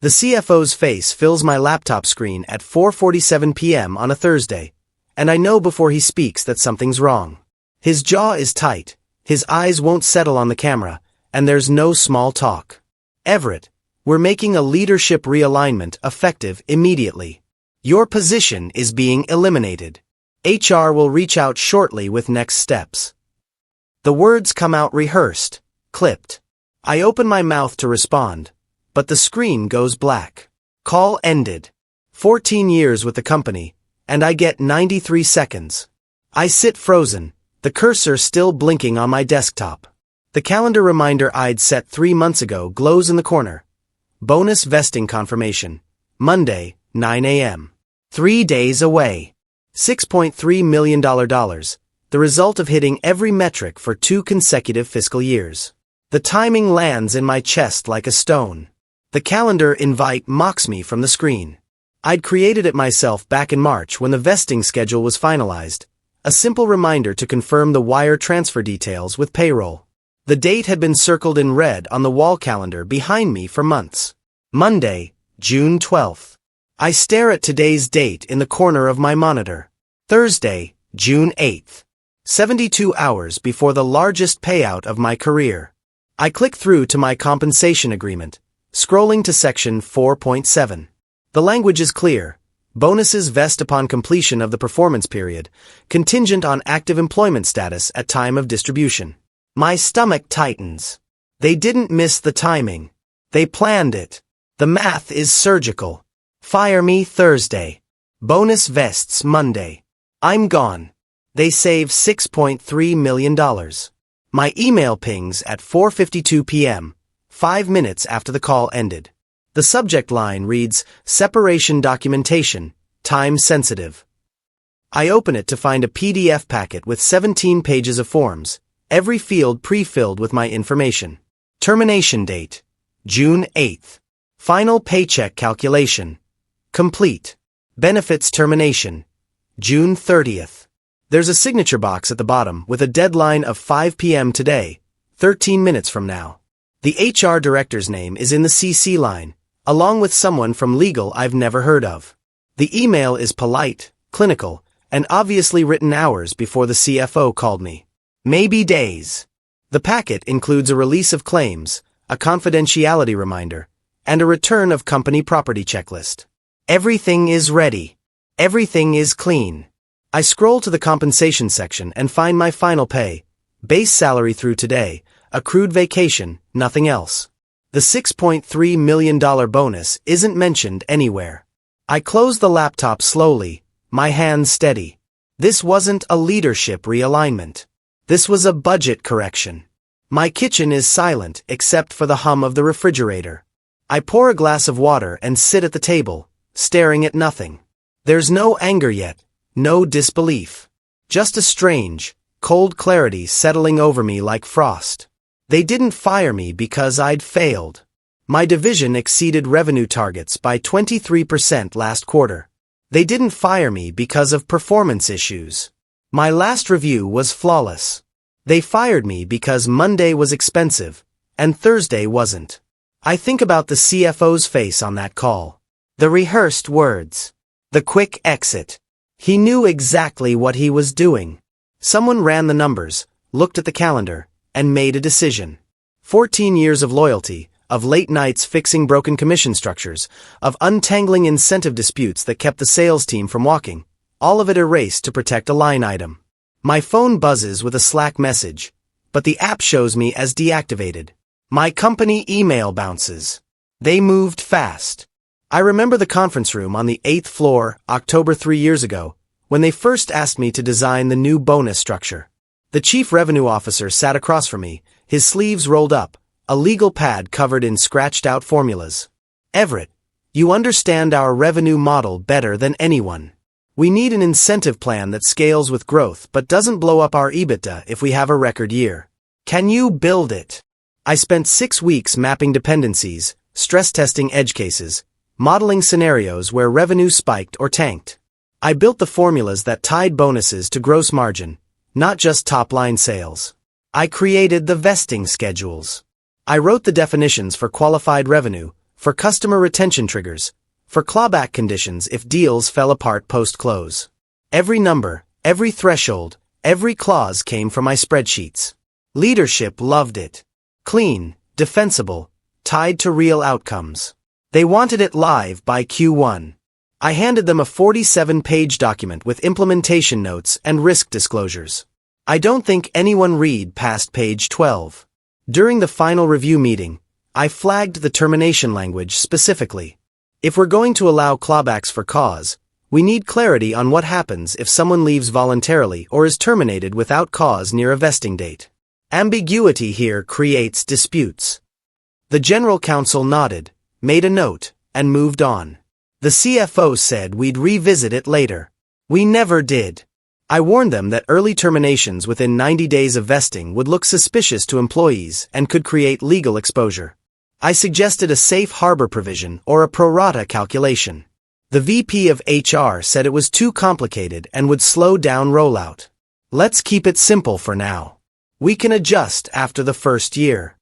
The CFO's face fills my laptop screen at 4:47 p.m. on a Thursday, and I know before he speaks that something's wrong. His jaw is tight, his eyes won't settle on the camera, and there's no small talk. Everett, we're making a leadership realignment effective immediately. Your position is being eliminated. HR will reach out shortly with next steps. The words come out rehearsed, clipped. I open my mouth to respond, but the screen goes black. Call ended. 14 years with the company, and I get 93 seconds. I sit frozen, the cursor still blinking on my desktop. The calendar reminder I'd set 3 months ago glows in the corner. Bonus vesting confirmation. Monday, 9 a.m. 3 days away. $6.3 million, the result of hitting every metric for 2 consecutive fiscal years. The timing lands in my chest like a stone. The calendar invite mocks me from the screen. I'd created it myself back in March when the vesting schedule was finalized, a simple reminder to confirm the wire transfer details with payroll. The date had been circled in red on the wall calendar behind me for months. Monday, June 12th. I stare at today's date in the corner of my monitor. Thursday, June 8th. 72 hours before the largest payout of my career. I click through to my compensation agreement, scrolling to section 4.7. The language is clear. Bonuses vest upon completion of the performance period, contingent on active employment status at time of distribution. My stomach tightens. They didn't miss the timing. They planned it. The math is surgical. Fire me Thursday. Bonus vests Monday. I'm gone. They save $6.3 million. My email pings at 4:52 p.m., 5 minutes after the call ended. The subject line reads, Separation Documentation, Time Sensitive. I open it to find a PDF packet with 17 pages of forms, every field pre-filled with my information. Termination date, June 8th. Final paycheck calculation. Complete. Benefits termination, June 30th. There's a signature box at the bottom with a deadline of 5 p.m. today, 13 minutes from now. The HR director's name is in the CC line, along with someone from legal I've never heard of. The email is polite, clinical, and obviously written hours before the CFO called me. Maybe days. The packet includes a release of claims, a confidentiality reminder, and a return of company property checklist. Everything is ready. Everything is clean. I scroll to the compensation section and find my final pay, base salary through today, accrued vacation, nothing else. The $6.3 million bonus isn't mentioned anywhere. I close the laptop slowly, my hands steady. This wasn't a leadership realignment. This was a budget correction. My kitchen is silent except for the hum of the refrigerator. I pour a glass of water and sit at the table, staring at nothing. There's no anger yet, no disbelief. Just a strange, cold clarity settling over me like frost. They didn't fire me because I'd failed. My division exceeded revenue targets by 23% last quarter. They didn't fire me because of performance issues. My last review was flawless. They fired me because Monday was expensive, and Thursday wasn't. I think about the CFO's face on that call. The rehearsed words. The quick exit. He knew exactly what he was doing. Someone ran the numbers, looked at the calendar, and made a decision. 14 years of loyalty, of late nights fixing broken commission structures, of untangling incentive disputes that kept the sales team from walking, all of it erased to protect a line item. My phone buzzes with a Slack message, but the app shows me as deactivated. My company email bounces. They moved fast. I remember the conference room on the 8th floor, October 3 years ago, when they first asked me to design the new bonus structure. The chief revenue officer sat across from me, his sleeves rolled up, a legal pad covered in scratched-out formulas. Everett, you understand our revenue model better than anyone. We need an incentive plan that scales with growth but doesn't blow up our EBITDA if we have a record year. Can you build it? I spent 6 weeks mapping dependencies, stress-testing edge cases, modeling scenarios where revenue spiked or tanked. I built the formulas that tied bonuses to gross margin, not just top-line sales. I created the vesting schedules. I wrote the definitions for qualified revenue, for customer retention triggers, for clawback conditions if deals fell apart post-close. Every number, every threshold, every clause came from my spreadsheets. Leadership loved it. Clean, defensible, tied to real outcomes. They wanted it live by Q1. I handed them a 47-page document with implementation notes and risk disclosures. I don't think anyone read past page 12. During the final review meeting, I flagged the termination language specifically. If we're going to allow clawbacks for cause, we need clarity on what happens if someone leaves voluntarily or is terminated without cause near a vesting date. Ambiguity here creates disputes. The General Counsel nodded, made a note, and moved on. The CFO said we'd revisit it later. We never did. I warned them that early terminations within 90 days of vesting would look suspicious to employees and could create legal exposure. I suggested a safe harbor provision or a pro rata calculation. The VP of HR said it was too complicated and would slow down rollout. Let's keep it simple for now. We can adjust after the first year.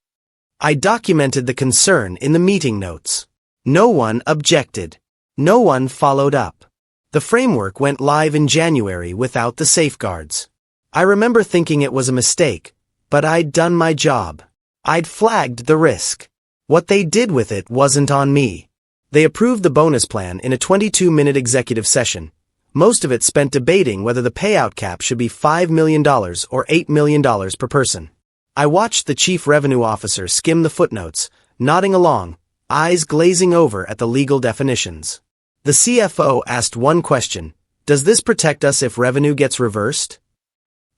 I documented the concern in the meeting notes. No one objected. No one followed up. The framework went live in January without the safeguards. I remember thinking it was a mistake, but I'd done my job. I'd flagged the risk. What they did with it wasn't on me. They approved the bonus plan in a 22-minute executive session, most of it spent debating whether the payout cap should be $5 million or $8 million per person. I watched the chief revenue officer skim the footnotes, nodding along, eyes glazing over at the legal definitions. The CFO asked one question: does this protect us if revenue gets reversed?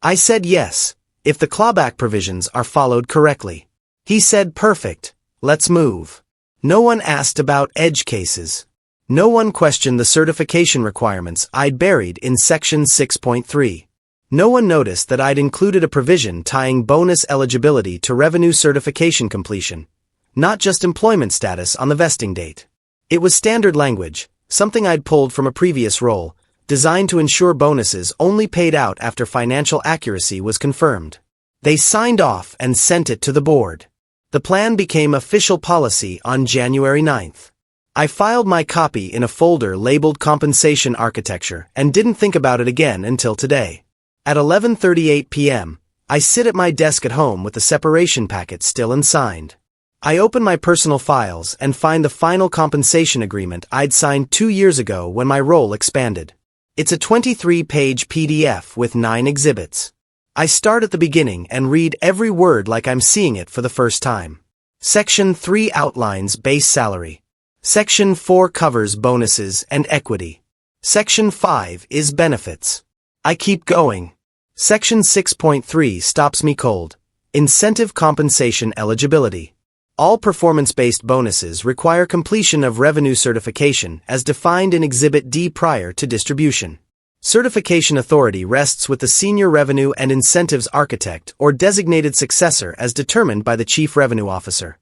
I said yes, if the clawback provisions are followed correctly. He said perfect, let's move. No one asked about edge cases. No one questioned the certification requirements I'd buried in Section 6.3. No one noticed that I'd included a provision tying bonus eligibility to revenue certification completion, not just employment status on the vesting date. It was standard language, something I'd pulled from a previous role, designed to ensure bonuses only paid out after financial accuracy was confirmed. They signed off and sent it to the board. The plan became official policy on January 9th. I filed my copy in a folder labeled Compensation Architecture and didn't think about it again until today. At 11:38 p.m., I sit at my desk at home with the separation packet still unsigned. I open my personal files and find the final compensation agreement I'd signed 2 years ago when my role expanded. It's a 23-page PDF with 9 exhibits. I start at the beginning and read every word like I'm seeing it for the first time. Section 3 outlines base salary. Section 4 covers bonuses and equity. Section 5 is benefits. I keep going. Section 6.3 stops me cold. Incentive compensation eligibility. All performance-based bonuses require completion of revenue certification as defined in Exhibit D prior to distribution. Certification authority rests with the Senior Revenue and Incentives Architect or designated successor as determined by the Chief Revenue Officer.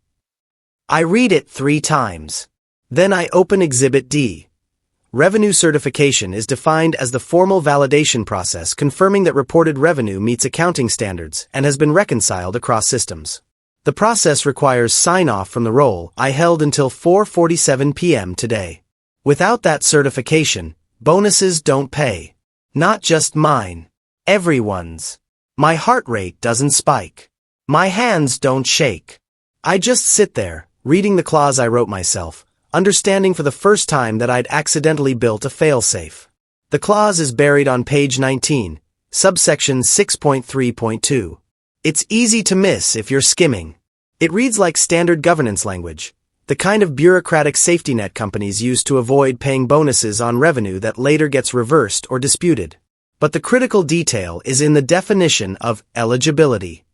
I read it 3 times. Then I open Exhibit D. Revenue certification is defined as the formal validation process confirming that reported revenue meets accounting standards and has been reconciled across systems. The process requires sign-off from the role I held until 4:47 p.m. today. Without that certification, bonuses don't pay. Not just mine. Everyone's. My heart rate doesn't spike. My hands don't shake. I just sit there, reading the clause I wrote myself, understanding for the first time that I'd accidentally built a failsafe. The clause is buried on page 19, subsection 6.3.2. It's easy to miss if you're skimming. It reads like standard governance language, the kind of bureaucratic safety net companies use to avoid paying bonuses on revenue that later gets reversed or disputed. But the critical detail is in the definition of eligibility.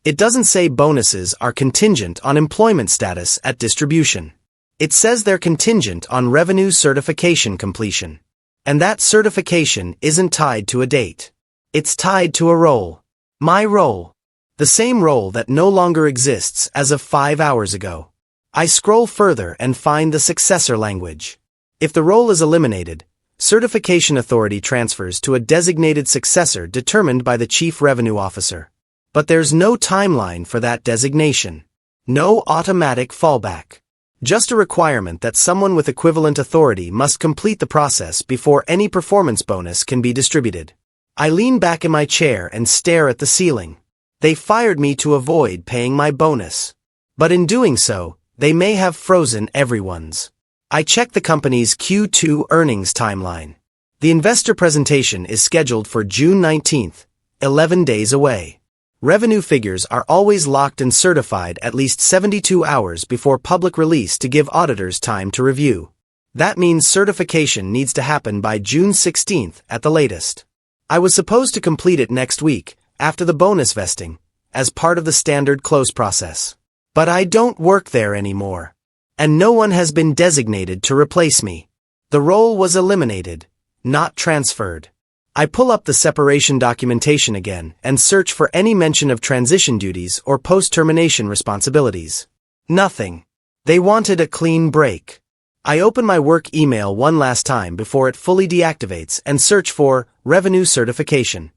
It doesn't say bonuses are contingent on employment status at distribution. It says they're contingent on revenue certification completion. And that certification isn't tied to a date. It's tied to a role. My role. The same role that no longer exists as of 5 hours ago. I scroll further and find the successor language. If the role is eliminated, certification authority transfers to a designated successor determined by the Chief Revenue Officer. But there's no timeline for that designation. No automatic fallback. Just a requirement that someone with equivalent authority must complete the process before any performance bonus can be distributed. I lean back in my chair and stare at the ceiling. They fired me to avoid paying my bonus. But in doing so, they may have frozen everyone's. I check the company's Q2 earnings timeline. The investor presentation is scheduled for June 19th, 11 days away. Revenue figures are always locked and certified at least 72 hours before public release to give auditors time to review. That means certification needs to happen by June 16th at the latest. I was supposed to complete it next week, after the bonus vesting, as part of the standard close process. But I don't work there anymore. And no one has been designated to replace me. The role was eliminated, not transferred. I pull up the separation documentation again and search for any mention of transition duties or post-termination responsibilities. Nothing. They wanted a clean break. I open my work email one last time before it fully deactivates and search for revenue certification.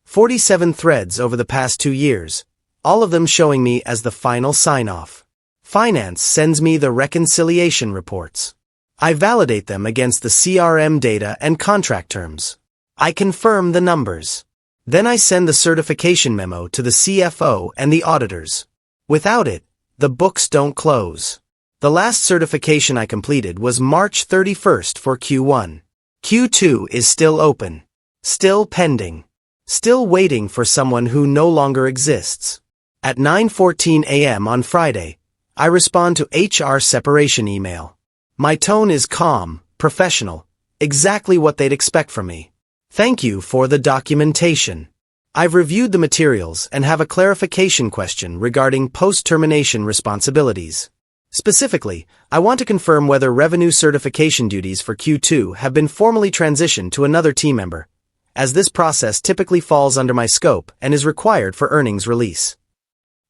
47 threads over the past 2 years, all of them showing me as the final sign-off. Finance sends me the reconciliation reports. I validate them against the CRM data and contract terms. I confirm the numbers. Then I send the certification memo to the CFO and the auditors. Without it, the books don't close. The last certification I completed was March 31st for Q1. Q2 is still open. Still pending. Still waiting for someone who no longer exists. At 9:14 a.m. on Friday, I respond to HR separation email. My tone is calm, professional, exactly what they'd expect from me. Thank you for the documentation. I've reviewed the materials and have a clarification question regarding post-termination responsibilities. Specifically, I want to confirm whether revenue certification duties for Q2 have been formally transitioned to another team member, as this process typically falls under my scope and is required for earnings release.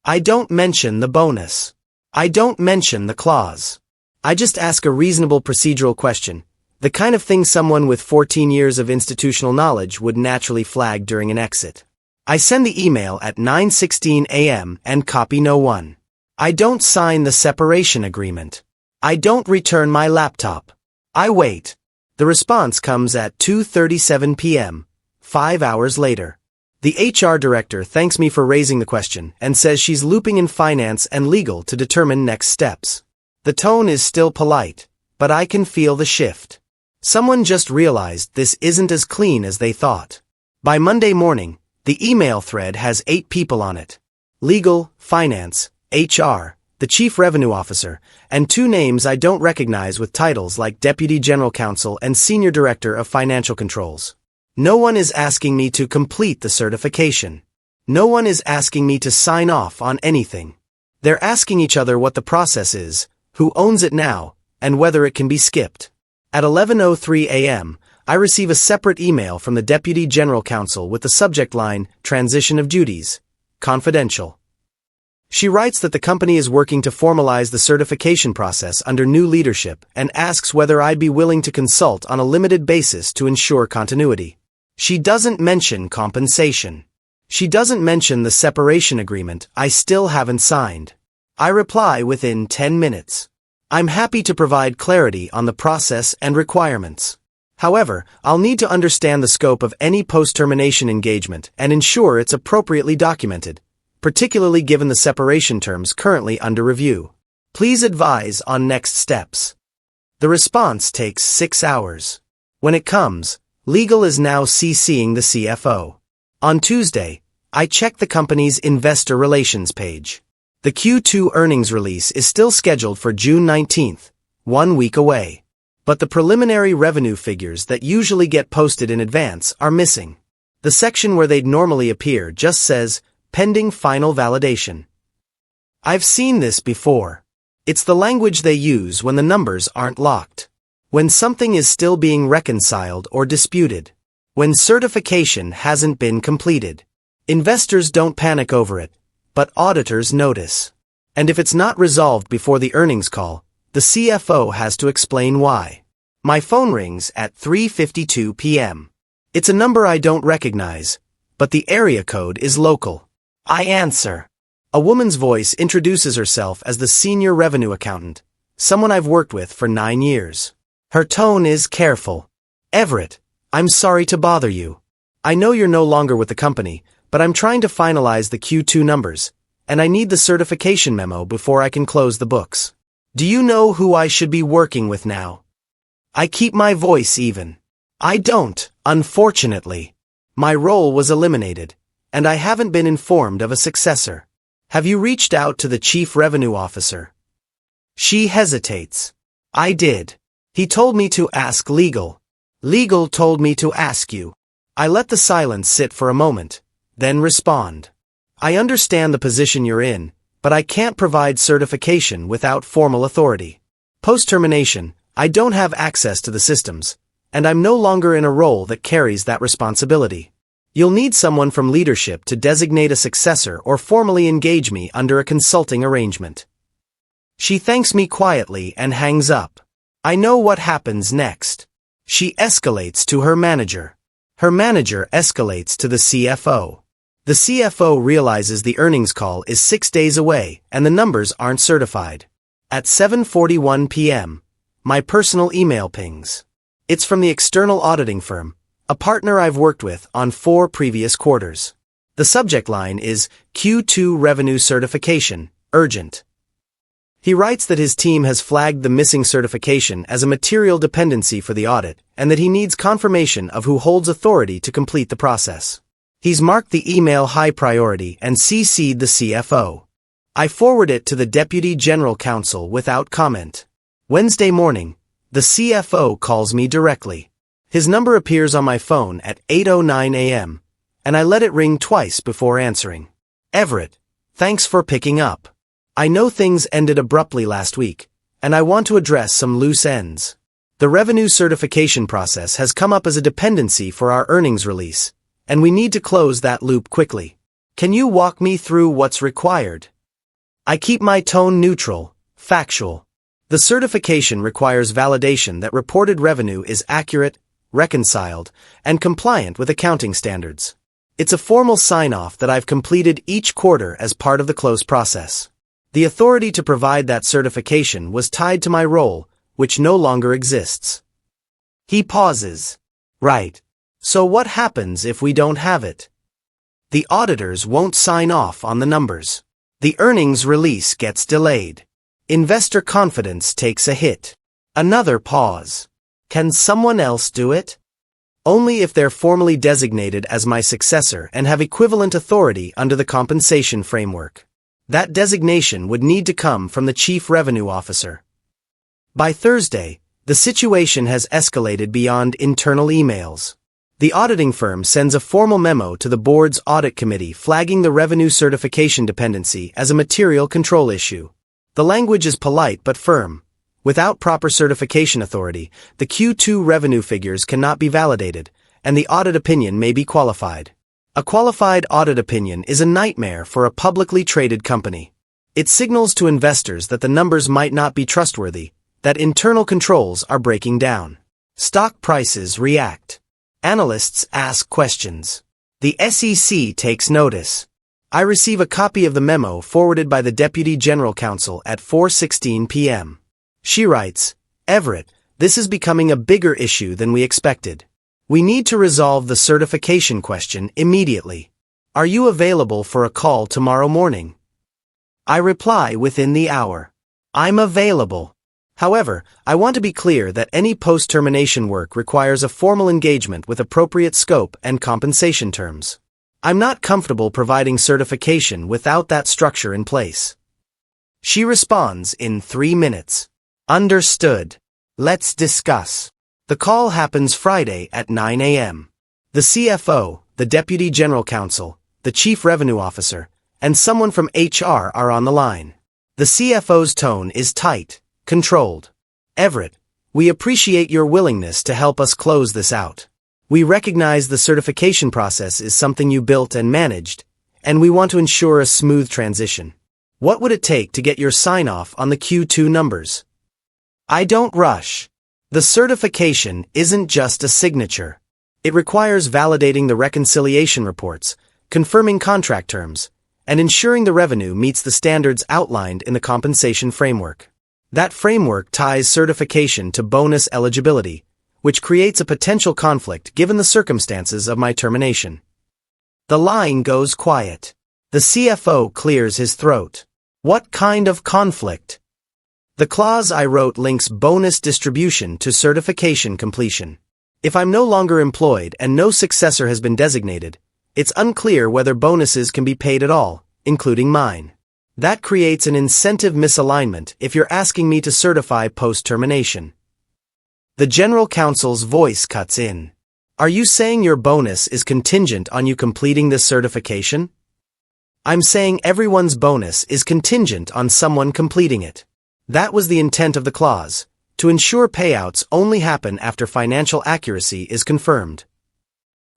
I don't mention the bonus. I don't mention the clause. I just ask a reasonable procedural question, the kind of thing someone with 14 years of institutional knowledge would naturally flag during an exit. I send the email at 9:16 a.m. and copy no one. I don't sign the separation agreement. I don't return my laptop. I wait. The response comes at 2:37 p.m., 5 hours later. The HR director thanks me for raising the question and says she's looping in finance and legal to determine next steps. The tone is still polite, but I can feel the shift. Someone just realized this isn't as clean as they thought. By Monday morning, the email thread has 8 people on it. Legal, finance, HR, the chief revenue officer, and 2 names I don't recognize with titles like Deputy General Counsel and Senior Director of Financial Controls. No one is asking me to complete the certification. No one is asking me to sign off on anything. They're asking each other what the process is, who owns it now, and whether it can be skipped. At 11:03 a.m., I receive a separate email from the Deputy General Counsel with the subject line, Transition of Duties, Confidential. She writes that the company is working to formalize the certification process under new leadership and asks whether I'd be willing to consult on a limited basis to ensure continuity. She doesn't mention compensation. She doesn't mention the separation agreement I still haven't signed. I reply within 10 minutes. I'm happy to provide clarity on the process and requirements. However, I'll need to understand the scope of any post-termination engagement and ensure it's appropriately documented, particularly given the separation terms currently under review. Please advise on next steps. The response takes 6 hours. When it comes, legal is now CCing the CFO. On Tuesday, I check the company's investor relations page. The Q2 earnings release is still scheduled for June 19th, 1 week away. But the preliminary revenue figures that usually get posted in advance are missing. The section where they'd normally appear just says, Pending Final Validation. I've seen this before. It's the language they use when the numbers aren't locked. When something is still being reconciled or disputed. When certification hasn't been completed. Investors don't panic over it, but auditors notice. And if it's not resolved before the earnings call, the CFO has to explain why. My phone rings at 3:52 p.m. It's a number I don't recognize, but the area code is local. I answer. A woman's voice introduces herself as the senior revenue accountant, someone I've worked with for 9 years. Her tone is careful. Everett, I'm sorry to bother you. I know you're no longer with the company, but I'm trying to finalize the Q2 numbers, and I need the certification memo before I can close the books. Do you know who I should be working with now? I keep my voice even. I don't, unfortunately. My role was eliminated, and I haven't been informed of a successor. Have you reached out to the Chief Revenue Officer? She hesitates. I did. He told me to ask legal. Legal told me to ask you. I let the silence sit for a moment, then respond. I understand the position you're in, but I can't provide certification without formal authority. Post-termination, I don't have access to the systems, and I'm no longer in a role that carries that responsibility. You'll need someone from leadership to designate a successor or formally engage me under a consulting arrangement. She thanks me quietly and hangs up. I know what happens next. She escalates to her manager. Her manager escalates to the CFO. The CFO realizes the earnings call is 6 days away and the numbers aren't certified. At 7:41 p.m., my personal email pings. It's from the external auditing firm, a partner I've worked with on 4 previous quarters. The subject line is Q2 Revenue Certification, Urgent. He writes that his team has flagged the missing certification as a material dependency for the audit and that he needs confirmation of who holds authority to complete the process. He's marked the email high priority and CC'd the CFO. I forward it to the Deputy General Counsel without comment. Wednesday morning, the CFO calls me directly. His number appears on my phone at 8:09 a.m., and I let it ring twice before answering. Everett, thanks for picking up. I know things ended abruptly last week, and I want to address some loose ends. The revenue certification process has come up as a dependency for our earnings release, and we need to close that loop quickly. Can you walk me through what's required? I keep my tone neutral, factual. The certification requires validation that reported revenue is accurate, reconciled, and compliant with accounting standards. It's a formal sign-off that I've completed each quarter as part of the close process. The authority to provide that certification was tied to my role, which no longer exists. He pauses. Right. So what happens if we don't have it? The auditors won't sign off on the numbers. The earnings release gets delayed. Investor confidence takes a hit. Another pause. Can someone else do it? Only if they're formally designated as my successor and have equivalent authority under the compensation framework. That designation would need to come from the Chief Revenue Officer. By Thursday, the situation has escalated beyond internal emails. The auditing firm sends a formal memo to the board's audit committee flagging the revenue certification dependency as a material control issue. The language is polite but firm. Without proper certification authority, the Q2 revenue figures cannot be validated, and the audit opinion may be qualified. A qualified audit opinion is a nightmare for a publicly traded company. It signals to investors that the numbers might not be trustworthy, that internal controls are breaking down. Stock prices react. Analysts ask questions. The SEC takes notice. I receive a copy of the memo forwarded by the Deputy General Counsel at 4:16 p.m. She writes, Everett, this is becoming a bigger issue than we expected. We need to resolve the certification question immediately. Are you available for a call tomorrow morning? I reply within the hour. I'm available. However, I want to be clear that any post-termination work requires a formal engagement with appropriate scope and compensation terms. I'm not comfortable providing certification without that structure in place. She responds in 3 minutes. Understood. Let's discuss. The call happens Friday at 9 a.m. The CFO, the Deputy General Counsel, the Chief Revenue Officer, and someone from HR are on the line. The CFO's tone is tight, controlled. Everett, we appreciate your willingness to help us close this out. We recognize the certification process is something you built and managed, and we want to ensure a smooth transition. What would it take to get your sign-off on the Q2 numbers? I don't rush. The certification isn't just a signature. It requires validating the reconciliation reports, confirming contract terms, and ensuring the revenue meets the standards outlined in the compensation framework. That framework ties certification to bonus eligibility, which creates a potential conflict given the circumstances of my termination. The line goes quiet. The CFO clears his throat. What kind of conflict? The clause I wrote links bonus distribution to certification completion. If I'm no longer employed and no successor has been designated, it's unclear whether bonuses can be paid at all, including mine. That creates an incentive misalignment if you're asking me to certify post-termination. The General Counsel's voice cuts in. Are you saying your bonus is contingent on you completing this certification? I'm saying everyone's bonus is contingent on someone completing it. That was the intent of the clause, to ensure payouts only happen after financial accuracy is confirmed.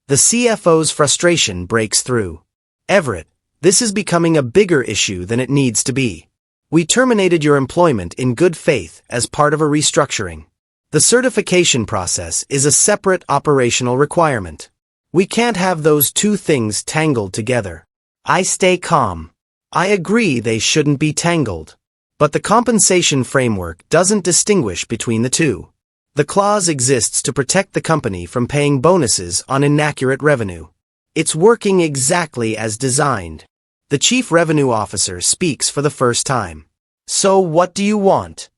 The CFO's frustration breaks through. Everett, this is becoming a bigger issue than it needs to be. We terminated your employment in good faith as part of a restructuring. The certification process is a separate operational requirement. We can't have those two things tangled together. I stay calm. I agree they shouldn't be tangled. But the compensation framework doesn't distinguish between the two. The clause exists to protect the company from paying bonuses on inaccurate revenue. It's working exactly as designed. The Chief Revenue Officer speaks for the first time. So what do you want?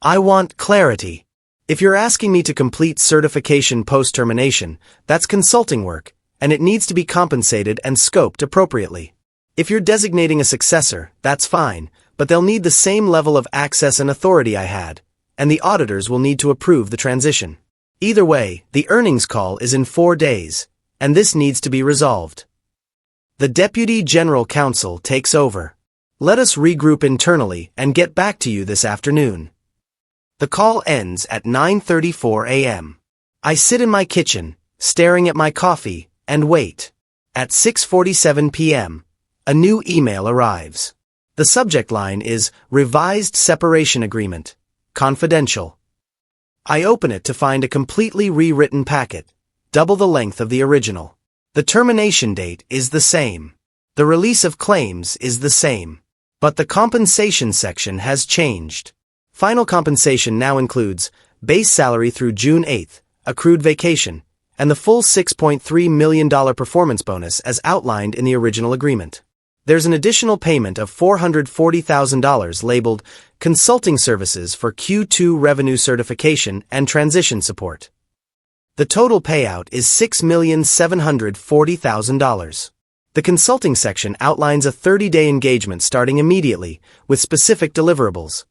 I want clarity. If you're asking me to complete certification post-termination, that's consulting work, and it needs to be compensated and scoped appropriately. If you're designating a successor, that's fine, but they'll need the same level of access and authority I had, and the auditors will need to approve the transition. Either way, the earnings call is in 4 days, and this needs to be resolved. The Deputy General Counsel takes over. Let us regroup internally and get back to you this afternoon. The call ends at 9:34 a.m. I sit in my kitchen, staring at my coffee, and wait. At 6:47 p.m., a new email arrives. The subject line is Revised Separation Agreement, Confidential. I open it to find a completely rewritten packet, double the length of the original. The termination date is the same. The release of claims is the same. But the compensation section has changed. Final compensation now includes base salary through June 8th, accrued vacation, and the full $6.3 million performance bonus as outlined in the original agreement. There's an additional payment of $440,000 labeled Consulting Services for Q2 Revenue Certification and Transition Support. The total payout is $6,740,000. The consulting section outlines a 30-day engagement starting immediately, with specific deliverables.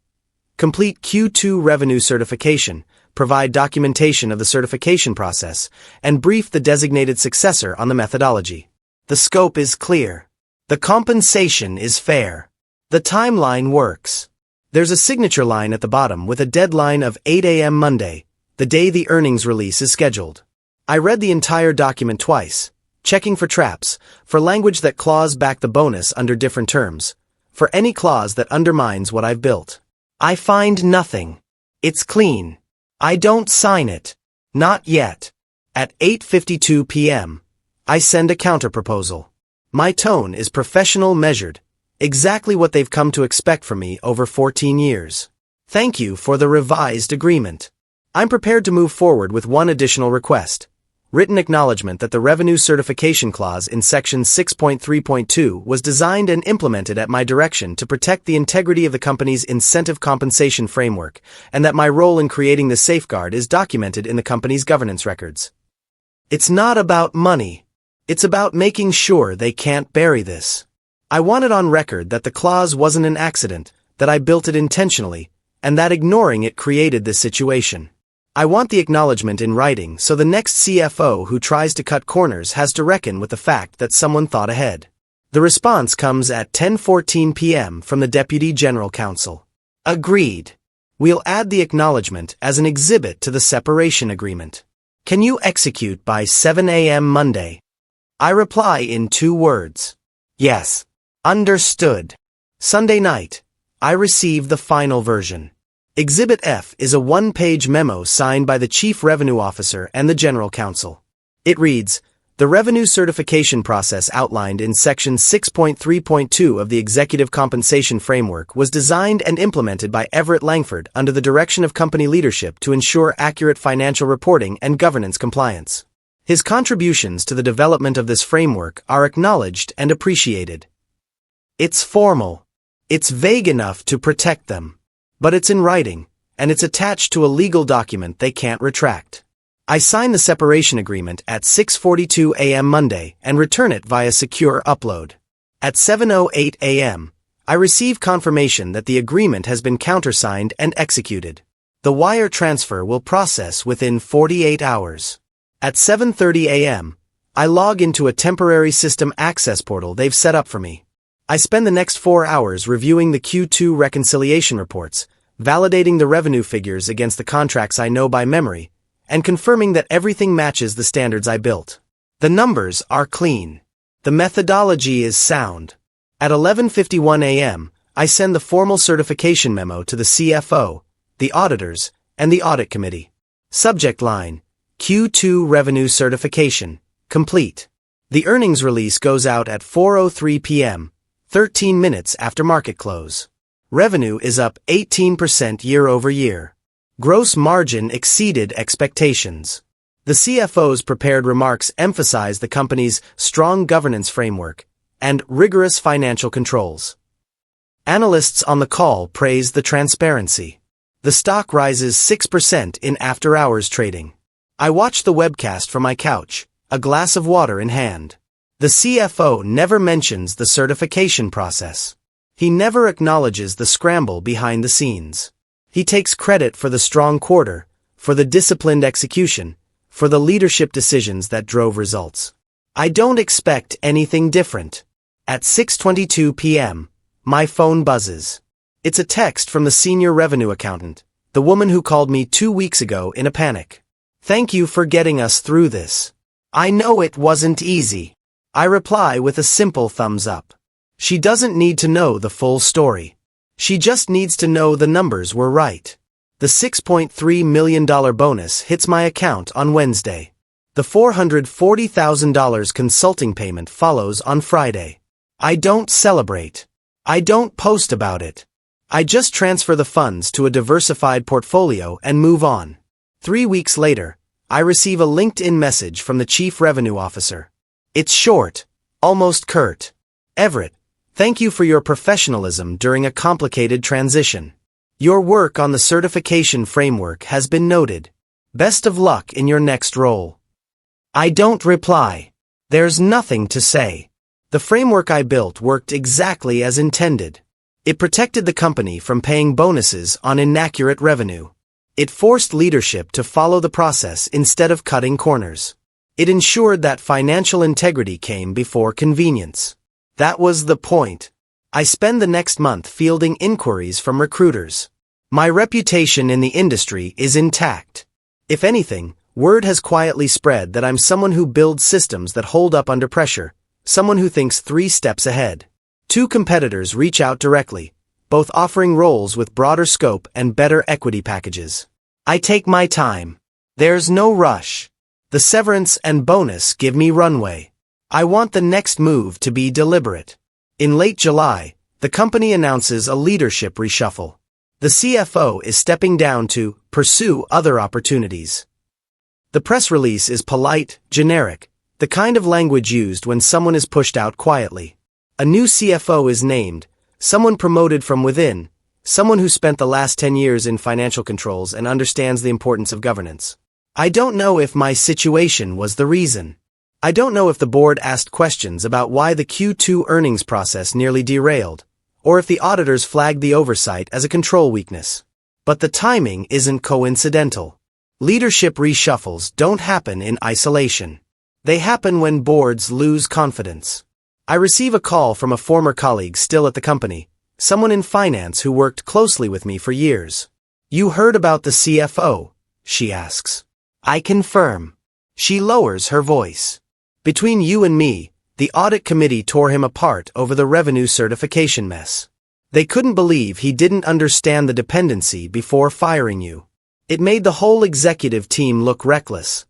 Complete Q2 revenue certification, provide documentation of the certification process, and brief the designated successor on the methodology. The scope is clear. The compensation is fair. The timeline works. There's a signature line at the bottom with a deadline of 8 a.m. Monday, the day the earnings release is scheduled. I read the entire document twice, checking for traps, for language that claws back the bonus under different terms, for any clause that undermines what I've built. I find nothing. It's clean. I don't sign it. Not yet. At 8:52 p.m., I send a counterproposal. My tone is professional, measured, exactly what they've come to expect from me over 14 years. Thank you for the revised agreement. I'm prepared to move forward with one additional request. Written acknowledgement that the revenue certification clause in section 6.3.2 was designed and implemented at my direction to protect the integrity of the company's incentive compensation framework, and that my role in creating the safeguard is documented in the company's governance records. It's not about money. It's about making sure they can't bury this. I want it on record that the clause wasn't an accident, that I built it intentionally, and that ignoring it created this situation. I want the acknowledgement in writing so the next CFO who tries to cut corners has to reckon with the fact that someone thought ahead. The response comes at 10:14 p.m. from the Deputy General Counsel. Agreed. We'll add the acknowledgement as an exhibit to the separation agreement. Can you execute by 7 a.m. Monday? I reply in 2 words. Yes. Understood. Sunday night, I receive the final version. Exhibit F is a 1-page memo signed by the Chief Revenue Officer and the General Counsel. It reads, The revenue certification process outlined in Section 6.3.2 of the Executive Compensation Framework was designed and implemented by Everett Langford under the direction of company leadership to ensure accurate financial reporting and governance compliance. His contributions to the development of this framework are acknowledged and appreciated. It's formal. It's vague enough to protect them. But it's in writing, and it's attached to a legal document they can't retract. I sign the separation agreement at 6:42 a.m. Monday and return it via secure upload. At 7:08 a.m., I receive confirmation that the agreement has been countersigned and executed. The wire transfer will process within 48 hours. At 7:30 a.m., I log into a temporary system access portal they've set up for me. I spend the next 4 hours reviewing the Q2 reconciliation reports, validating the revenue figures against the contracts I know by memory, and confirming that everything matches the standards I built. The numbers are clean. The methodology is sound. At 11:51 a.m., I send the formal certification memo to the CFO, the auditors, and the audit committee. Subject line: Q2 revenue certification, complete. The earnings release goes out at 4:03 p.m., 13 minutes after market close. Revenue is up 18% year over year. Gross margin exceeded expectations. The CFO's prepared remarks emphasize the company's strong governance framework and rigorous financial controls. Analysts on the call praise the transparency. The stock rises 6% in after-hours trading. I watch the webcast from my couch, a glass of water in hand. The CFO never mentions the certification process. He never acknowledges the scramble behind the scenes. He takes credit for the strong quarter, for the disciplined execution, for the leadership decisions that drove results. I don't expect anything different. At 6:22 p.m., my phone buzzes. It's a text from the senior revenue accountant, the woman who called me 2 weeks ago in a panic. Thank you for getting us through this. I know it wasn't easy. I reply with a simple thumbs up. She doesn't need to know the full story. She just needs to know the numbers were right. The $6.3 million bonus hits my account on Wednesday. The $440,000 consulting payment follows on Friday. I don't celebrate. I don't post about it. I just transfer the funds to a diversified portfolio and move on. 3 weeks later, I receive a LinkedIn message from the Chief Revenue Officer. It's short, almost curt. Everett, thank you for your professionalism during a complicated transition. Your work on the certification framework has been noted. Best of luck in your next role. I don't reply. There's nothing to say. The framework I built worked exactly as intended. It protected the company from paying bonuses on inaccurate revenue. It forced leadership to follow the process instead of cutting corners. It ensured that financial integrity came before convenience. That was the point. I spend the next month fielding inquiries from recruiters. My reputation in the industry is intact. If anything, word has quietly spread that I'm someone who builds systems that hold up under pressure, someone who thinks 3 steps ahead. 2 competitors reach out directly, both offering roles with broader scope and better equity packages. I take my time. There's no rush. The severance and bonus give me runway. I want the next move to be deliberate. In late July, the company announces a leadership reshuffle. The CFO is stepping down to pursue other opportunities. The press release is polite, generic, the kind of language used when someone is pushed out quietly. A new CFO is named, someone promoted from within, someone who spent the last 10 years in financial controls and understands the importance of governance. I don't know if my situation was the reason. I don't know if the board asked questions about why the Q2 earnings process nearly derailed, or if the auditors flagged the oversight as a control weakness. But the timing isn't coincidental. Leadership reshuffles don't happen in isolation. They happen when boards lose confidence. I receive a call from a former colleague still at the company, someone in finance who worked closely with me for years. You heard about the CFO? She asks. I confirm. She lowers her voice. Between you and me, the audit committee tore him apart over the revenue certification mess. They couldn't believe he didn't understand the dependency before firing you. It made the whole executive team look reckless.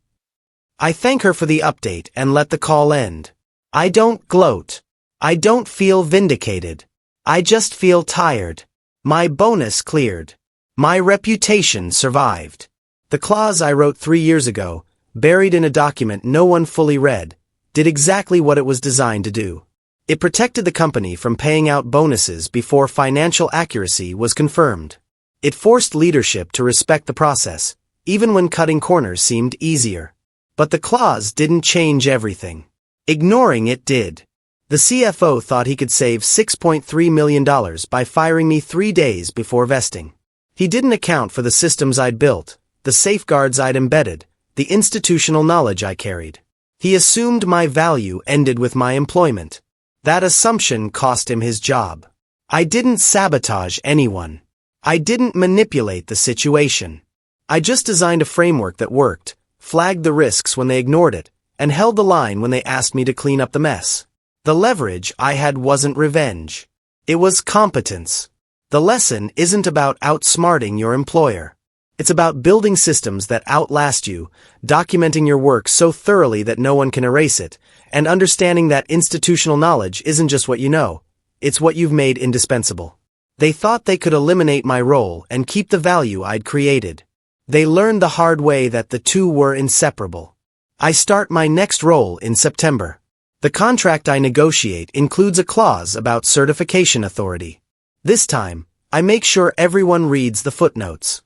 I thank her for the update and let the call end. I don't gloat. I don't feel vindicated. I just feel tired. My bonus cleared. My reputation survived. The clause I wrote 3 years ago, buried in a document no one fully read, did exactly what it was designed to do. It protected the company from paying out bonuses before financial accuracy was confirmed. It forced leadership to respect the process, even when cutting corners seemed easier. But the clause didn't change everything. Ignoring it did. The CFO thought he could save $6.3 million by firing me 3 days before vesting. He didn't account for the systems I'd built, the safeguards I'd embedded, the institutional knowledge I carried. He assumed my value ended with my employment. That assumption cost him his job. I didn't sabotage anyone. I didn't manipulate the situation. I just designed a framework that worked, flagged the risks when they ignored it, and held the line when they asked me to clean up the mess. The leverage I had wasn't revenge. It was competence. The lesson isn't about outsmarting your employer. It's about building systems that outlast you, documenting your work so thoroughly that no one can erase it, and understanding that institutional knowledge isn't just what you know, it's what you've made indispensable. They thought they could eliminate my role and keep the value I'd created. They learned the hard way that the two were inseparable. I start my next role in September. The contract I negotiate includes a clause about certification authority. This time, I make sure everyone reads the footnotes.